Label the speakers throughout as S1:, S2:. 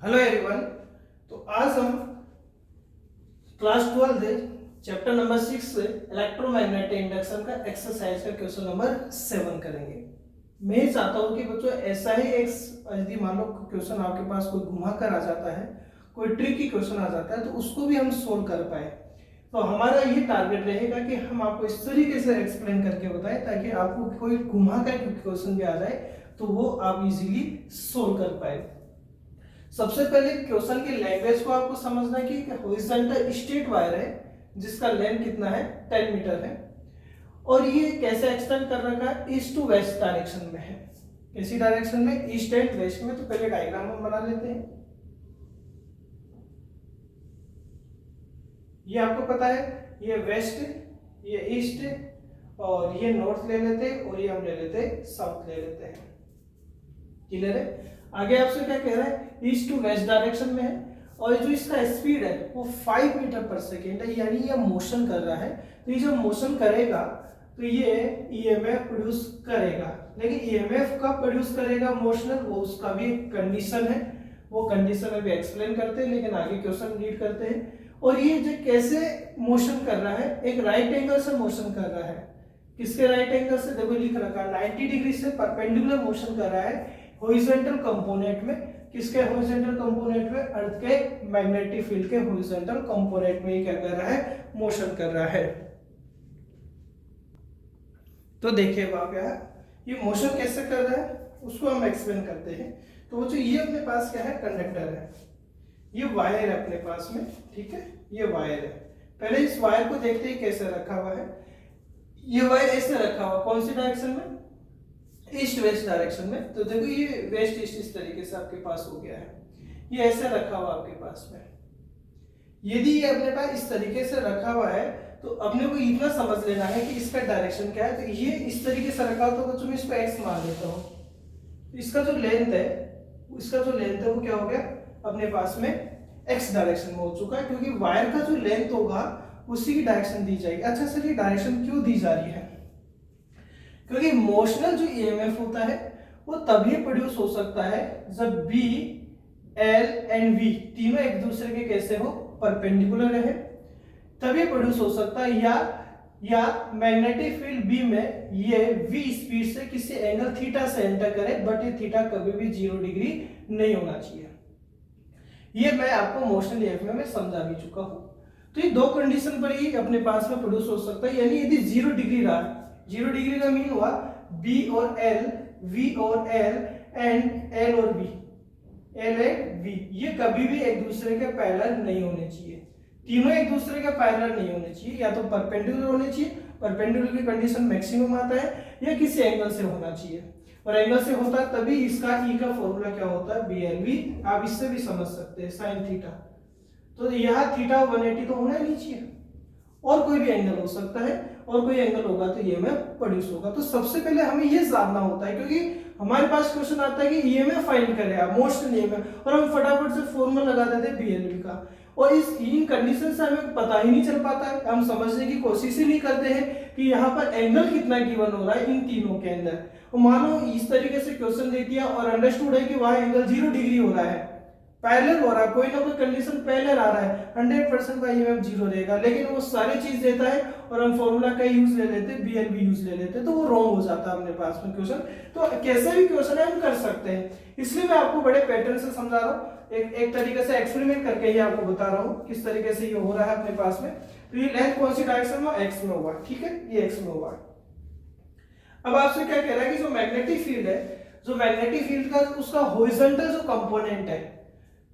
S1: Hello everyone. तो आज हम क्लास 12 चैप्टर नंबर 6 से इलेक्ट्रोमैग्नेटिक इंडक्शन का एक्सरसाइज का क्वेश्चन नंबर 7 करेंगे। मैं ही चाहता हूँ कि बच्चों ऐसा ही एक यदि मान लो क्वेश्चन आपके पास कोई घुमा कर आ जाता है, कोई ट्रिकी क्वेश्चन आ जाता है, तो उसको भी हम सोल्व कर पाए। तो हमारा ये टारगेट रहेगा कि हम आपको इस तरीके से एक्सप्लेन करके बताएं ताकि आपको कोई घुमा कर क्वेश्चन भी आ जाए तो वो आप इजीली सोल्व कर पाए। सबसे पहले क्वेश्चन की लैंग्वेज को आपको समझना है कि हॉरिजॉन्टल स्ट्रेट वायर है जिसका लेंथ कितना है 10 मीटर है और ये कैसे एक्सटेंड कर रखा है ईस्ट टू वेस्ट डायरेक्शन में है। इसी डायरेक्शन में ईस्ट एंड वेस्ट में। तो पहले डायग्राम हम बना लेते हैं। ये आपको पता है, ये वेस्ट, ये ईस्ट और ये नॉर्थ ले लेते हैं और ये हम ले लेते हैं साउथ ले लेते हैं। क्लियर है? आगे आपसे क्या कह रहा है, ईस्ट टू वेस्ट डायरेक्शन में है और जो इसका स्पीड है वो 5 मीटर पर सेकेंड है, यानी ये मोशन कर रहा है। तो ये जब मोशन करेगा तो ये ईएमएफ प्रोड्यूस करेगा, लेकिन ईएमएफ कब प्रोड्यूस करेगा मोशनल, वो उसका भी एक कंडीशन है, वो कंडीशन अभी एक्सप्लेन करते हैं, लेकिन आगे क्वेश्चन रीड करते हैं। और ये जो कैसे मोशन कर रहा है, एक राइट एंगल से मोशन कर रहा है। किसके राइट एंगल से? देखो लिख रखा है 90 डिग्री से परपेंडिकुलर मोशन कर रहा है हॉरिजॉन्टल कंपोनेंट में। किसके हॉरिजॉन्टल कंपोनेंट में? अर्थ के मैग्नेटिक फील्ड के हॉरिजॉन्टल कंपोनेंट में ये क्या कर रहा है, मोशन कर रहा है। तो देखिए वहां क्या है, ये मोशन कैसे कर रहा है उसको हम एक्सप्लेन करते हैं। तो जो ये अपने पास क्या है, कंडक्टर है, ये वायर है अपने पास में, ठीक है, ये वायर है। पहले इस वायर को देखते हैं कैसे रखा हुआ है। ये वायर ऐसे रखा हुआ, कौन सी डायरेक्शन में? ईस्ट वेस्ट डायरेक्शन में। तो देखो ये वेस्ट ईस्ट इस तरीके से आपके पास हो गया है, ये ऐसे रखा हुआ आपके पास में। यदि ये अपने पास इस तरीके से रखा हुआ है तो अपने को इतना समझ लेना है कि इसका डायरेक्शन क्या है। तो ये इस तरीके से रखा हो तो बच्चों मैं इसको एक्स मान लेता हूँ। इसका जो लेंथ है, वो क्या हो गया अपने पास में एक्स डायरेक्शन में हो चुका है, क्योंकि वायर का जो लेंथ होगा उसी की डायरेक्शन दी जाएगी। अच्छा सर ये डायरेक्शन क्यों दी जा रही है? क्योंकि मोशनल जो ईएमएफ होता है वो तभी प्रोड्यूस हो सकता है जब बी, एल एंड वी तीनों एक दूसरे के कैसे हो, परपेंडिकुलर रहे, तभी प्रोड्यूस हो सकता है। या मैग्नेटिक फील्ड बी में ये वी स्पीड से किसी एंगल थीटा से एंटर करे, बट ये थीटा कभी भी 0 डिग्री नहीं होना चाहिए। ये मैं आपको मोशनल ईएमएफ में समझा भी चुका हूं। तो ये दो कंडीशन पर ही अपने पास में प्रोड्यूस हो सकता है, यानी यदि 0 डिग्री रहा, 0 डिग्री का मीन हुआ बी और एल, वी और एल एंड एल और बी, एल एंड वी, ये कभी भी एक दूसरे के पैरेलल नहीं होने चाहिए। तीनों एक दूसरे के पैरेलल नहीं होने चाहिए, या तो परपेंडिकुलर होने चाहिए, परपेंडिकुलर की कंडीशन मैक्सिमम आता है, या किसी एंगल से होना चाहिए। और एंगल से होता है तभी इसका ई का फॉर्मूला क्या होता है, बी एल वी। आप इससे भी समझ सकते हैं साइन थीटा। तो यहाँ थीटा 180 तो होना ही नहीं चाहिए, और कोई भी एंगल हो सकता है, और कोई एंगल होगा तो ईएमएफ प्रोड्यूस होगा। तो सबसे पहले हमें ये जानना होता है, क्योंकि हमारे पास क्वेश्चन आता है कि ईएमएफ फाइंड करें आप, मोशनल ईएमएफ, और हम फटाफट से फॉर्मूला लगा देते हैं बीएलवी का, और इस इन कंडीशन से हमें पता ही नहीं चल पाता है, हम समझने की कोशिश ही नहीं करते हैं कि यहाँ पर एंगल कितना गिवन हो रहा है इन तीनों के अंदर। मानो इस तरीके से क्वेश्चन दे दिया और अंडरस्टूड है कि वहां एंगल 0 डिग्री हो रहा है, पैरेलल हो रहा है, कोई ना कोई कंडीशन पैरेलल आ रहा है, 100% का ईएमएफ 0 रहेगा, लेकिन वो सारी चीज देता है और हम फॉर्मूला का यूज ले लेते हैं, बीएलवी यूज ले लेते हैं, तो वो रॉन्ग हो जाता है अपने पास में क्वेश्चन। तो कैसे भी क्वेश्चन है हम कर सकते हैं, इसलिए मैं आपको बड़े पैटर्न से समझा रहा हूँ, एक तरीके से एक्सपेरिमेंट करके ही आपको बता रहा हूँ किस तरीके से ये हो रहा है अपने पास में। तो ये लेंथ कौन सी डायरेक्शन में? एक्स में होगा, ठीक है, ये एक्स में होगा। अब आपसे क्या कह रहा है कि जो मैग्नेटिक फील्ड है, जो मैग्नेटिक फील्ड का उसका हॉरिजॉन्टल जो कंपोनेंट है,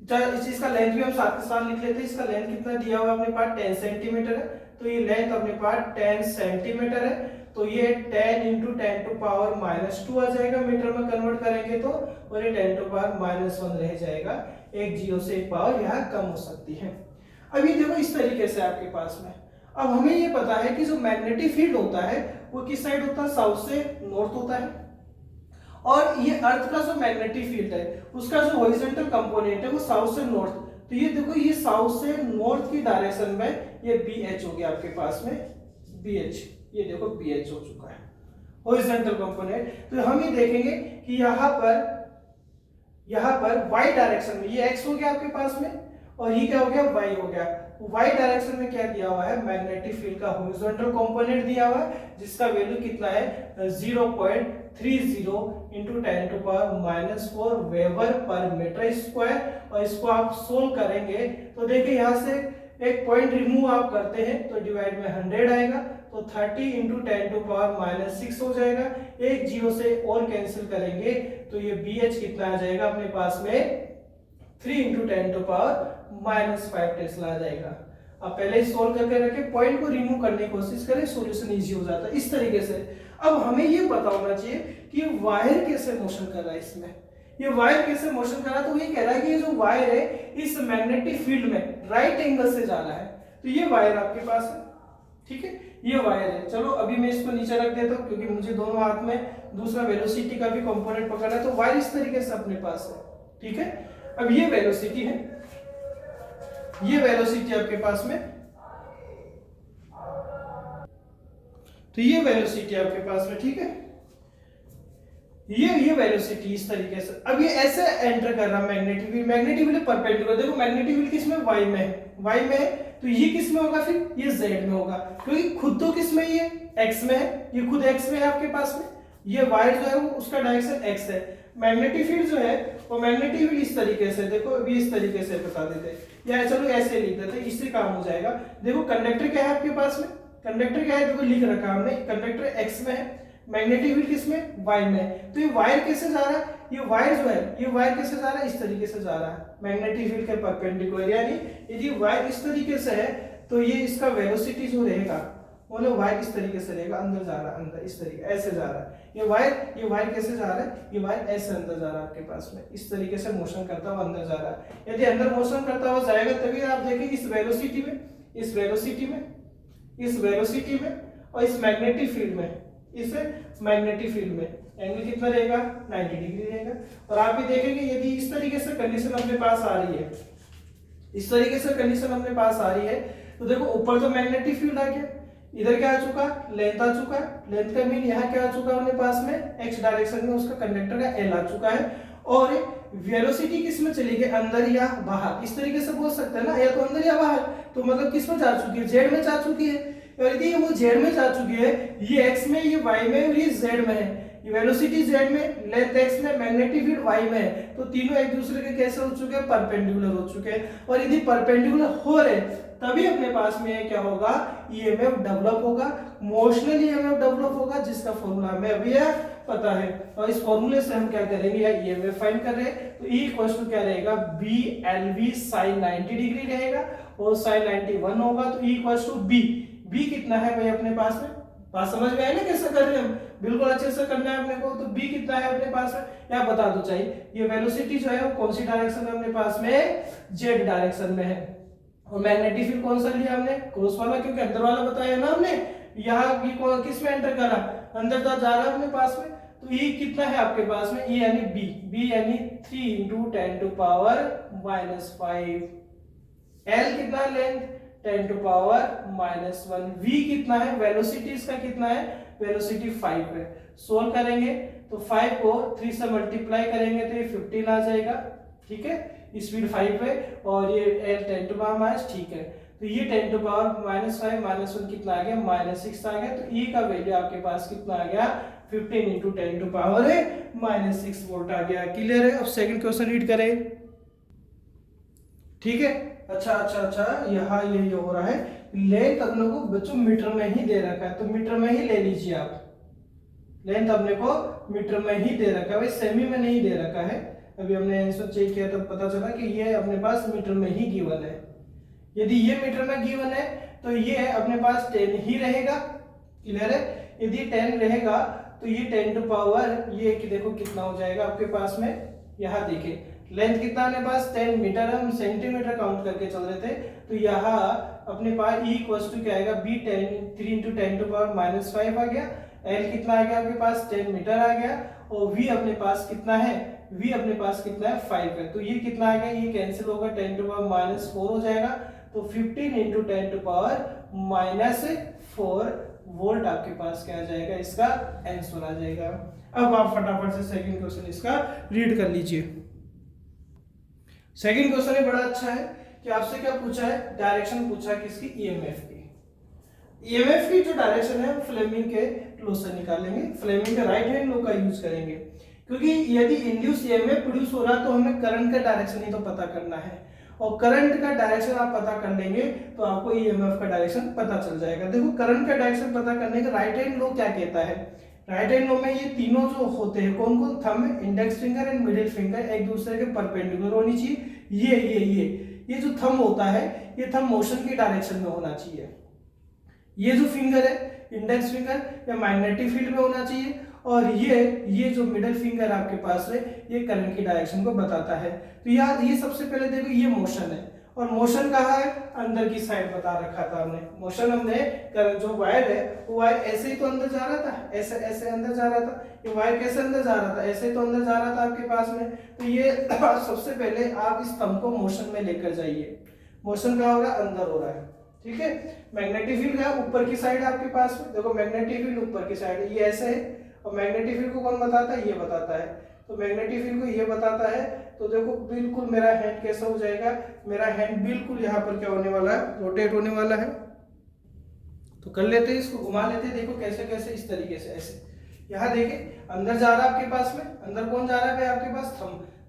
S1: इस चीज का लेंथ भी हम साथ के साथ लिख लेते हैं। इसका लेंथ कितना दिया हुआ अपने पास 10 सेंटीमीटर है, तो ये लेंथ अपने पास 10 सेंटीमीटर है, तो ये 10 × 10⁻² आ जाएगा, मीटर में कन्वर्ट करेंगे तो, और ये 10⁻⁻1 रह जाएगा, एक जीरो से एक पावर यहाँ कम हो सकती है। अब ये देखो इस तरीके से आपके पास में। अब हमें ये पता है कि जो मैग्नेटिक फील्ड होता है वो किस साइड होता है, साउथ से नॉर्थ होता है, और ये अर्थ का जो मैग्नेटिक फील्ड है उसका जो हॉरिजॉन्टल कंपोनेंट है वो साउथ से नॉर्थ। तो ये देखो ये साउथ से नॉर्थ की डायरेक्शन में ये BH हो गया आपके पास में, BH, ये देखो BH हो चुका है हॉरिजॉन्टल कंपोनेंट। तो हम ये देखेंगे कि यहाँ पर यहाँ पर y डायरेक्शन में ये x हो गया आपके पास में, और ये क्या हो गया, y हो गया। y डायरेक्शन में क्या दिया हुआ है, मैग्नेटिक फील्ड का हॉरिजॉन्टल कंपोनेंट दिया हुआ है, जिसका वैल्यू कितना है 0.30 into 10⁻⁻4 weber per metre square. और इसको आप सोल्व करेंगे तो देखिए यहाँ से एक पॉइंट रिमूव आप करते हैं तो डिवाइड में 100 आएगा, तो 30 इंटू 10⁻⁻6 हो जाएगा। एक जीरो से और कैंसिल करेंगे तो ये BH कितना आ जाएगा अपने पास में 3 इंटू 10⁻⁻5 टेस्ला आ जाएगा। अब पहले ही सोल्व करके रखें, पॉइंट को रिमूव करने की कोशिश करें, सॉल्यूशन इजी हो जाता है इस तरीके से। अब हमें ये पता होना चाहिए कि वायर कैसे मोशन कर रहा है, इसमें ये वायर कैसे मोशन कर रहा है। तो ये कह रहा है कि ये जो वायर है इस मैग्नेटिक फील्ड में राइट एंगल से जा रहा है, तो ये वायर आपके पास है, ठीक है, ये वायर है। चलो अभी मैं इसको नीचे रख देता हूँ क्योंकि मुझे दोनों हाथ में दूसरा वेलोसिटी का भी कंपोनेंट पकड़ना है। तो वायर इस तरीके से अपने पास है, ठीक है। अब ये वेलोसिटी है, ये वेलोसिटी आपके पास में, तो ये वेलोसिटी आपके पास में, ठीक है, ये वेलोसिटी इस तरीके से। अब ये ऐसे एंटर कर रहा magnetic field, magnetic field perpendicular, देखो मैग्नेटिक फील्ड किस में, y में है, y में है, तो ये किस में होगा, फिर ये z में होगा, क्योंकि खुद तो किस में, ये x में है, ये खुद x में है आपके पास में, ये वायर जो है वो उसका डायरेक्शन x है। मैग्नेटिक फील्ड जो है वो मैग्नेटिक फील्ड इस तरीके से, देखो अभी इस तरीके से बता देते, या चलो ऐसे लिख देते, इससे काम हो जाएगा। देखो कंडक्टर क्या है आपके पास में, कंडक्टर क्या है, देखो लिख रखा हमने, कंडक्टर x में है, मैग्नेटिक फील्ड किसमें, y में। तो ये वायर कैसे जा रहा है, ये वायर जो है ये वायर कैसे जा रहा है, इस तरीके से जा रहा है मैग्नेटिक फील्ड के परपेंडिकुलर। यानी यदि वायर इस तरीके से है तो ये इसका वेलोसिटी जो रहेगा मतलब वायर इस तरीके से रहेगा, अंदर जा रहा है, अंदर इस तरीके ऐसे जा रहा है। ये वायर कैसे जा रहा है, ये वायर ऐसे अंदर जा रहा है आपके पास में, इस तरीके से मोशन करता हुआ अंदर जा रहा है। यदि अंदर मोशन करता हुआ जाएगा तभी आप देखेंगे इस वेलोसिटी में, इस वेलोसिटी में, इस वेलोसिटी में और इस मैग्नेटिक फील्ड में, इस मैग्नेटिक फील्ड में एंगल कितना रहेगा, 90 डिग्री रहेगा। और आप भी देखेंगे यदि इस तरीके से कंडीशन अपने पास आ रही है, इस तरीके से कंडीशन अपने पास आ रही है, तो देखो ऊपर तो मैग्नेटिक फील्ड आ गया, इधर क्या आ चुका, लेंथ आ चुका है, लेंथ का मीन यहाँ क्या आ चुका है अपने पास में, x डायरेक्शन में उसका कंडक्टर का l आ चुका है। और वेलोसिटी किस में चली गई, अंदर या बाहर, इस तरीके से बोल सकते हैं ना, या तो अंदर या बाहर, तो मतलब किस में जा चुकी है, z में जा चुकी है। और यदि वो z में जा चुकी है, ये x में, ये y में और ये z में है, ये वेलोसिटी z में, लेंथ x में, मैग्नेटिक फील्ड y में है, तो तीनों एक दूसरे के कैसे हो चुके हैं, परपेंडिकुलर हो चुके हैं। और यदि परपेंडिकुलर हो रहे तभी अपने पास में क्या होगा, ईएमएफ डेवलप होगा, मोशनल ईएमएफ डेवलप होगा, जिसका फॉर्मूला हमें अभी पता है। और इस फॉर्मूले से हम क्या करेंगे, या ईएमएफ फाइंड कर रहे हैं, तो E इक्वल टू क्या रहेगा, BLV sin 90 डिग्री रहेगा और sin 91 होगा, तो E इक्वल टू B कितना है भाई अपने पास में, बात समझ में आई ना कैसे कर रहे हैं हम, बिल्कुल अच्छे से करना है अपने को। तो B कितना है अपने पास में, या बता दो चाहिए, ये वेलोसिटी जो है वो कौन सी डायरेक्शन में अपने पास में, Z डायरेक्शन में है। और मैग्नेटिक फील्ड कौन सा लिया हमने, क्रॉस वाला, क्योंकि अंदर वाला बताया ना हमने, यहाँ ये किस में एंटर करा, अंदर तक जा रहा है अपने पास में। तो E कितना है आपके पास में, E यानी B यानी 3 इंटू 10⁻⁻5, L कितना लेंथ 10⁻⁻1, V कितना है, वेलोसिटी इसका कितना है, वेलोसिटी 5 है। सोल्व करेंगे तो 5 को 3 से मल्टीप्लाई करेंगे तो ये 15 आ जाएगा, ठीक है, स्पीड 5 है, और ये L 10⁻⁻, ठीक है। तो ये 10⁻⁻5 -1 कितना आ गया, -6 आ गया। तो E का वैल्यू आपके पास कितना आ गया, 15 इंटू 10⁻⁻6 वोल्ट आ गया। क्लियर है। अब सेकंड क्वेश्चन रीड करें, ठीक है। अच्छा यहाँ ये हो रहा है, लेंथ अपने को बच्चों मीटर में ही दे रखा है, तो मीटर में ही ले लीजिए आप, लेंथ अपने को मीटर में ही दे रखा है, भाई सेमी में नहीं दे रखा है। अभी हमने आंसर चेक किया तो पता चला कि ये अपने पास मीटर में ही गिवन है। यदि ये मीटर में गिवन है तो ये अपने पास 10 ही रहेगा, क्लियर है। यदि 10 रहेगा तो ये 10 टू पावर ये कि देखो कितना हो जाएगा आपके पास में, यहाँ देखिए लेंथ कितना अपने पास 10 मीटर, हम सेंटीमीटर काउंट करके चल रहे थे, तो यहाँ अपने पास E इक्वल टू क्या आएगा, B 3 इंटू 10⁻⁻5 आ गया, L कितना आ गया आपके पास 10 मीटर आ गया, और V अपने पास कितना है, V अपने पास कितना है 5 है, तो ये कितना आ गया, ये कैंसिल होगा 10⁻⁻4 हो जाएगा, तो 15 इंटू 10⁻⁻4 वोल्ट आपके पास क्या आ जाएगा, इसका आंसर आ जाएगा। अब आप फटाफट से सेकंड क्वेश्चन इसका रीड कर लीजिए। सेकंड क्वेश्चन ये बड़ा अच्छा है कि आपसे क्या पूछा है, डायरेक्शन पूछा किसकी, ईएमएफ की। ईएमएफ की जो डायरेक्शन है फ्लेमिंग के लॉ से निकालेंगे, फ्लेमिंग के राइट हैंड लॉ का यूज करेंगे, क्योंकि यदि इंड्यूस ईएमएफ प्रोड्यूस हो रहा है तो हमें करंट का डायरेक्शन ही तो पता करना है, और करंट का डायरेक्शन आप पता कर लेंगे तो आपको ईएमएफ का डायरेक्शन पता चल जाएगा। देखो करंट का डायरेक्शन पता करने का राइट हैंड लॉ क्या कहता है, राइट हैंड लॉ में ये तीनों जो होते हैं, कौन कौन, thumb, index finger and middle finger एक दूसरे के परपेंडिकुलर होनी चाहिए। ये जो थंब होता है ये थंब मोशन की डायरेक्शन में होना चाहिए। ये जो फिंगर है इंडेक्स फिंगर या मैग्नेटिक फील्ड में होना चाहिए, और ये जो मिडिल फिंगर आपके पास है ये करंट की डायरेक्शन को बताता है। तो यार ये सबसे पहले देखो ये मोशन है, और मोशन कहाँ है, अंदर की साइड बता रखा था हमने। मोशन हमने करंट जो वायर है वो वायर ऐसे ही तो अंदर जा रहा था, ऐसे ऐसे अंदर जा रहा था। ये वायर कैसे अंदर जा रहा था, ऐसे ही तो अंदर जा रहा था आपके पास में। तो ये सबसे पहले आप इस थंब को मोशन में लेकर जाइए। मोशन कहाँ हो रहा है, अंदर हो रहा है, ठीक है। मैग्नेटिक फील्ड है ऊपर की साइड आपके पास में, देखो मैग्नेटिक फील्ड ऊपर की साइड है, ये ऐसे है, और मैग्नेटिक फील्ड को कौन बताता है, ये बताता है। तो मैग्नेटिक फील्ड को ये बताता है, तो देखो बिल्कुल मेरा हैंड कैसा हो जाएगा, मेरा हैंड बिल्कुल यहाँ पर क्या होने वाला है, रोटेट होने वाला है। तो कर लेते हैं इसको, घुमा लेते हैं, देखो कैसे कैसे, इस तरीके से ऐसे। यहाँ देखे अंदर जा रहा है आपके पास में, अंदर कौन जा रहा है भाई आपके पास,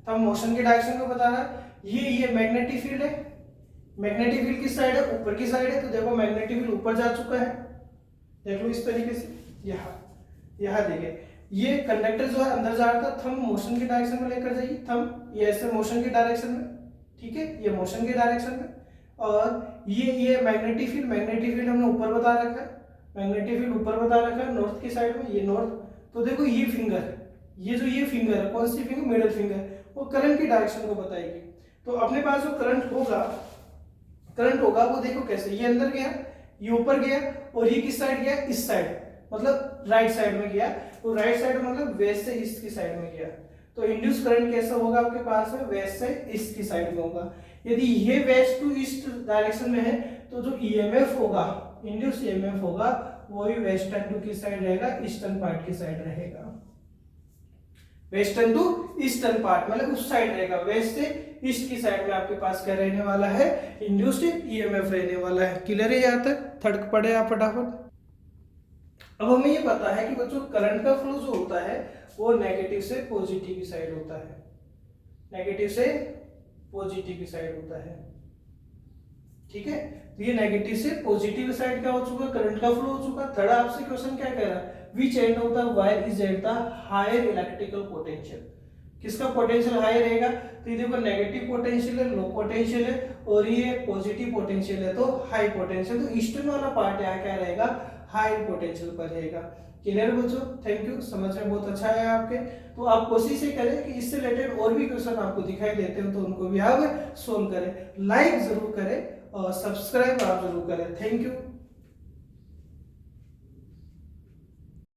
S1: थंब मोशन की डायरेक्शन को बता रहा है। ये मैग्नेटिक फील्ड है, मैग्नेटिक फील्ड किस साइड है, ऊपर की साइड है। तो देखो मैग्नेटिक फील्ड ऊपर जा चुका है, देख लो इस तरीके से। यहाँ देखिए ये कंडक्टर जो है अंदर जा रहा था, थंब मोशन की डायरेक्शन में लेकर जाइए, थंब ये ऐसे मोशन की डायरेक्शन में, ठीक है, ये मोशन की डायरेक्शन में। और ये मैग्नेटिक फील्ड हमने ऊपर बता रखा है, मैग्नेटिक फील्ड ऊपर बता रखा है नॉर्थ की साइड में, ये नॉर्थ। तो देखो ये फिंगर, ये फिंगर है, कौन सी फिंगर, मिडिल फिंगर, वो करंट की डायरेक्शन को बताएगी। तो अपने पास जो करंट होगा वो देखो कैसे, ये अंदर गया, ये ऊपर गया, और ये किस साइड गया, इस साइड, मतलब राइट साइड में गया। तो राइट साइड मतलब वेस्ट से ईस्ट की साइड में गया। तो इंड्यूस करंट कैसा होगा आपके पास में, वेस्ट से ईस्ट की साइड में होगा। यदि ये वेस्ट टू ईस्ट डायरेक्शन में है तो जो ईएमएफ होगा, इंड्यूस ईएमएफ होगा, वो भी वेस्टर्न टू की साइड रहेगा, ईस्टर्न पार्ट की साइड रहेगा। वेस्टर्न टू ईस्टर्न पार्ट मतलब उस साइड रहेगा, वेस्ट से ईस्ट की साइड में आपके पास क्या रहने वाला है, इंड्यूस्ड ईएमएफ रहने वाला है। क्लियर है यहाँ तक, थर्ड पढ़े आप फटाफट। अब हमें ये पता है कि बच्चों करंट का फ्लो जो होता है वो नेगेटिव से पॉजिटिव की साइड होता है, नेगेटिव से पॉजिटिव की साइड होता है, ठीक है। तो ये नेगेटिव से पॉजिटिव साइड क्या हो चुका, करंट का फ्लो हो चुका। थर्ड आपसे क्वेश्चन क्या कह रहा है, which end of the wire is at the higher electrical potential, किसका पोटेंशियल हाई रहेगा। तो ये देखो नेगेटिव पोटेंशियल है, लो पोटेंशियल है, और ये पॉजिटिव पोटेंशियल है तो हाई पोटेंशियल। तो ईस्टर्न वाला पार्ट यहाँ क्या रहेगा, हाई पोटेंशियल पर रहेगा। क्लियर बच्चों, थैंक यू, समझ में बहुत अच्छा है आपके। तो आप कोशिश ये करें कि इससे रिलेटेड और भी क्वेश्चन आपको दिखाई देते हो तो उनको भी आप सोल्व करें, लाइक जरूर करें और सब्सक्राइब आप जरूर करें। Thank you.